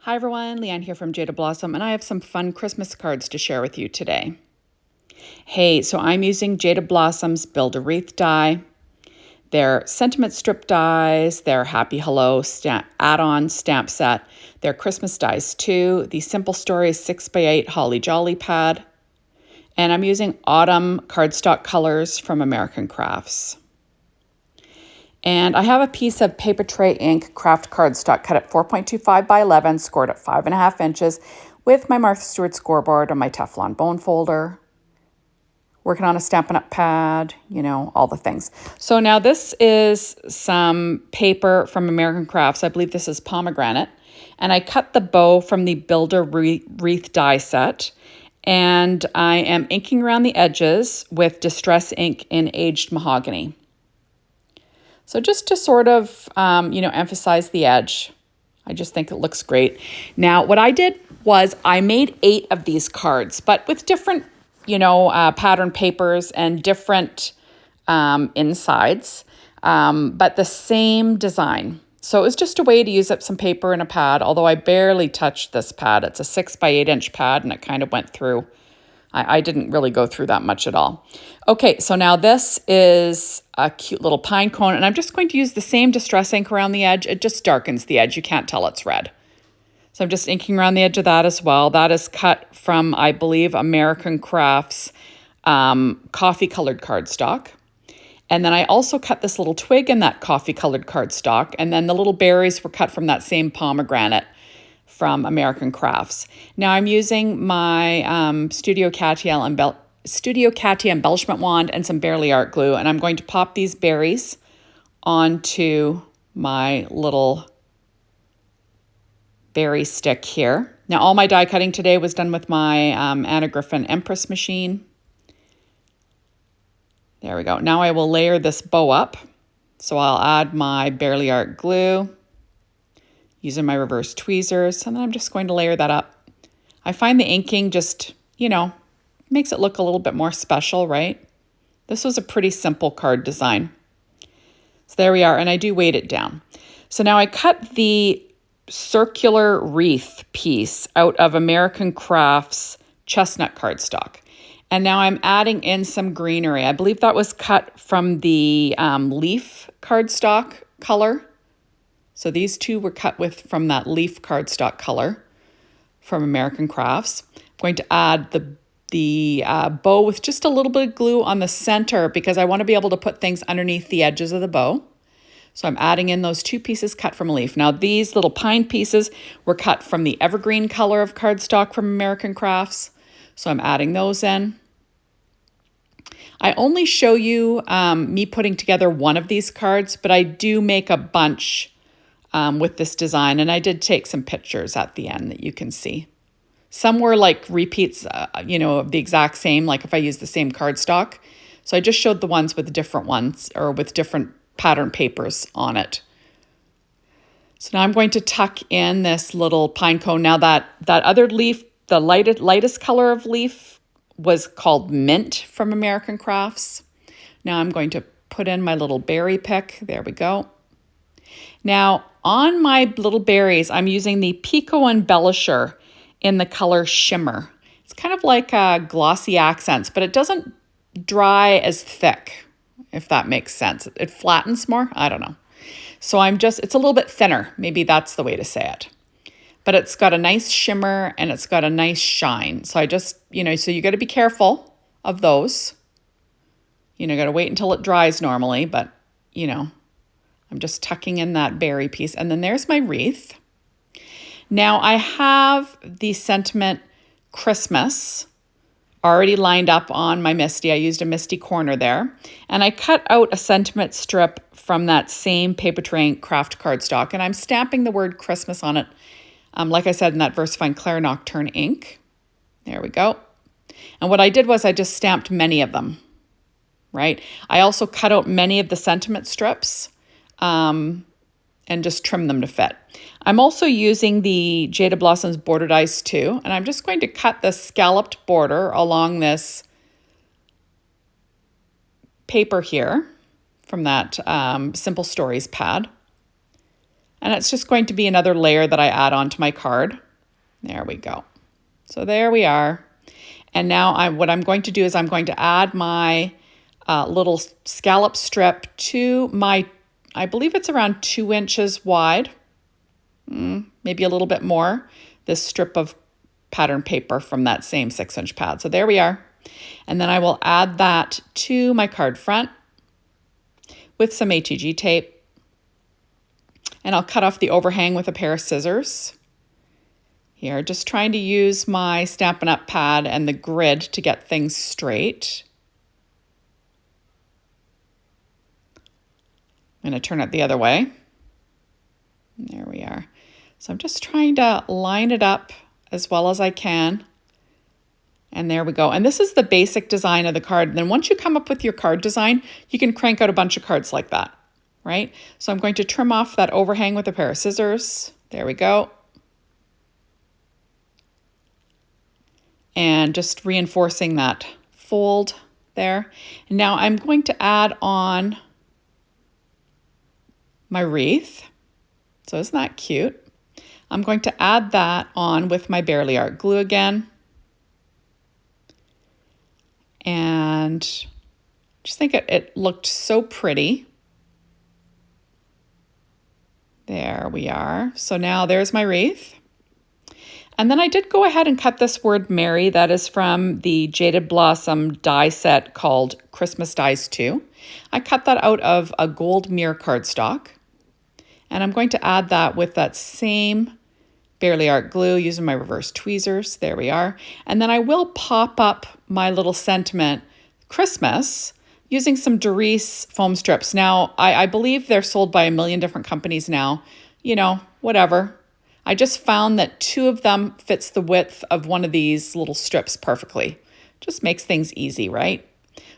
Hi everyone, Leanne here from Jada Blossom, and I have some fun Christmas cards to share with you today. Hey, so I'm using Jada Blossom's Build a Wreath die. They're sentiment strip dies, they're Happy Hello add-on stamp set, they're Christmas dies too, the Simple Stories 6x8 Holly Jolly pad, and I'm using autumn cardstock colors from American Crafts. And I have a piece of paper tray ink craft cardstock cut at 4.25 by 11, scored at 5.5 inches with my Martha Stewart scoreboard and my Teflon bone folder. Working on a Stampin' Up! Pad, all the things. So now this is some paper from American Crafts. I believe this is pomegranate. And I cut the bow from the Builder Wreath die set. And I am inking around the edges with Distress ink in aged mahogany. So just to sort of, emphasize the edge. I just think it looks great. Now, what I did was I made 8 of these cards, but with different, pattern papers and different insides, but the same design. So it was just a way to use up some paper and a pad, although I barely touched this pad. It's a 6x8 inch pad, and it kind of went through. I didn't really go through that much at all. Okay, so now this is a cute little pine cone, and I'm just going to use the same Distress ink around the edge. It just darkens the edge. You can't tell it's red. So I'm just inking around the edge of that as well. That is cut from, I believe, American Crafts coffee-colored cardstock. And then I also cut this little twig in that coffee-colored cardstock, and then the little berries were cut from that same pomegranate from American Crafts. Now I'm using my Studio Katia embellishment wand and some Bearly Art glue, and I'm going to pop these berries onto my little berry stick here. Now all my die cutting today was done with my Anna Griffin Empress machine. There we go. Now I will layer this bow up. So I'll add my Bearly Art glue using my reverse tweezers, and then I'm just going to layer that up. I find the inking just, makes it look a little bit more special, right? This was a pretty simple card design. So there we are, and I do weight it down. So now I cut the circular wreath piece out of American Crafts chestnut cardstock. And now I'm adding in some greenery. I believe that was cut from the leaf cardstock color. So these two were cut from that leaf cardstock color from American Crafts. I'm going to add the bow with just a little bit of glue on the center because I want to be able to put things underneath the edges of the bow. So I'm adding in those 2 pieces cut from a leaf. Now these little pine pieces were cut from the evergreen color of cardstock from American Crafts. So I'm adding those in. I only show you me putting together one of these cards, but I do make a bunch with this design, and I did take some pictures at the end that you can see. Some were like repeats, of the exact same, like if I use the same cardstock. So I just showed the ones with different ones or with different pattern papers on it. So now I'm going to tuck in this little pine cone. Now that other leaf, the lightest color of leaf was called Mint from American Crafts. Now I'm going to put in my little berry pick. There we go. Now, on my little berries, I'm using the Pico Embellisher in the color Shimmer. It's kind of like glossy accents, but it doesn't dry as thick, if that makes sense. It flattens more. I don't know. So it's a little bit thinner. Maybe that's the way to say it. But it's got a nice shimmer and it's got a nice shine. So I just, so you got to be careful of those. Got to wait until it dries normally, but, I'm just tucking in that berry piece. And then there's my wreath. Now I have the sentiment Christmas already lined up on my Misty. I used a Misty corner there. And I cut out a sentiment strip from that same paper tray craft cardstock. And I'm stamping the word Christmas on it, like I said, in that VersaFine Claire Nocturne ink. There we go. And what I did was I just stamped many of them, right? I also cut out many of the sentiment strips and just trim them to fit. I'm also using the Jada Blossom's border dies too, and I'm just going to cut the scalloped border along this paper here from that Simple Stories pad. And it's just going to be another layer that I add onto my card. There we go. So there we are. And now what I'm going to do is I'm going to add my little scallop strip to my, I believe it's around 2 inches wide, maybe a little bit more, this strip of pattern paper from that same 6-inch pad. So there we are. And then I will add that to my card front with some ATG tape. And I'll cut off the overhang with a pair of scissors. Here, just trying to use my Stampin' Up! Pad and the grid to get things straight. I'm going to turn it the other way. There we are. So I'm just trying to line it up as well as I can. And there we go. And this is the basic design of the card. And then once you come up with your card design, you can crank out a bunch of cards like that, right? So I'm going to trim off that overhang with a pair of scissors. There we go. And just reinforcing that fold there. And now I'm going to add on my wreath. So isn't that cute? I'm going to add that on with my Barely Art glue again. And just think it looked so pretty. There we are. So now there's my wreath. And then I did go ahead and cut this word Merry. That is from the Jaded Blossom die set called Christmas Dies 2. I cut that out of a gold mirror cardstock. And I'm going to add that with that same Barely Art glue using my reverse tweezers. There we are. And then I will pop up my little sentiment Christmas using some Doris foam strips. Now, I believe they're sold by a million different companies now. You know, whatever. I just found that 2 of them fits the width of one of these little strips perfectly. Just makes things easy, right?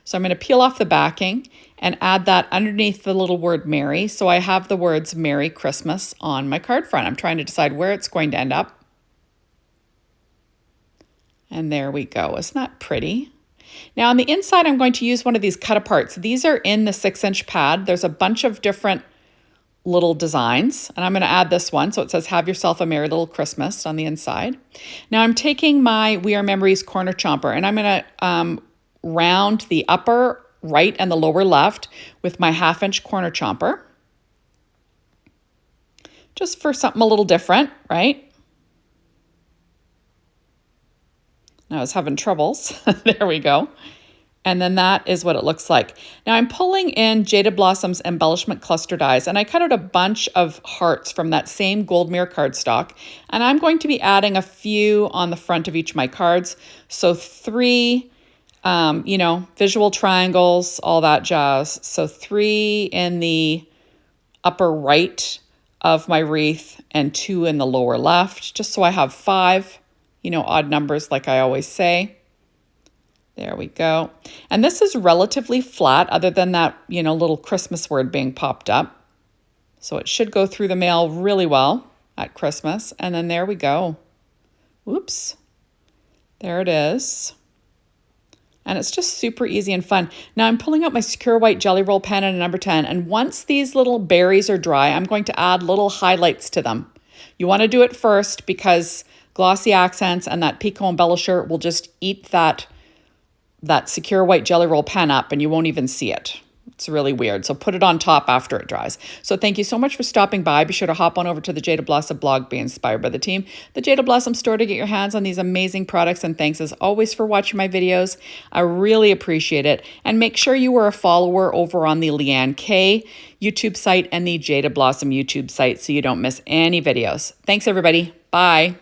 So I'm going to peel off the backing and add that underneath the little word Merry. So I have the words Merry Christmas on my card front. I'm trying to decide where it's going to end up. And there we go. Isn't that pretty? Now on the inside, I'm going to use one of these cut aparts. These are in the 6-inch pad. There's a bunch of different little designs, and I'm going to add this one. So it says, have yourself a merry little Christmas on the inside. Now I'm taking my We Are Memories corner chomper, and I'm going to round the upper right and the lower left with my 1/2-inch corner chomper. Just for something a little different, right? I was having troubles. There we go. And then that is what it looks like. Now I'm pulling in Jaded Blossom's embellishment cluster dies, and I cut out a bunch of hearts from that same gold mirror cardstock. And I'm going to be adding a few on the front of each of my cards. So 3, visual triangles, all that jazz. So 3 in the upper right of my wreath and 2 in the lower left, just so I have 5, odd numbers like I always say. There we go. And this is relatively flat other than that, little Christmas word being popped up. So it should go through the mail really well at Christmas. And then there we go. Whoops. There it is. And it's just super easy and fun. Now I'm pulling out my Secure White Jelly Roll pen in a number 10. And once these little berries are dry, I'm going to add little highlights to them. You want to do it first because glossy accents and that Pico embellisher will just eat that Secure White Jelly Roll pen up and you won't even see it. It's really weird. So put it on top after it dries. So thank you so much for stopping by. Be sure to hop on over to the Jaded Blossom blog, Be Inspired by the Team, the Jaded Blossom store to get your hands on these amazing products. And thanks as always for watching my videos. I really appreciate it. And make sure you are a follower over on the Leanne K YouTube site and the Jaded Blossom YouTube site so you don't miss any videos. Thanks everybody. Bye.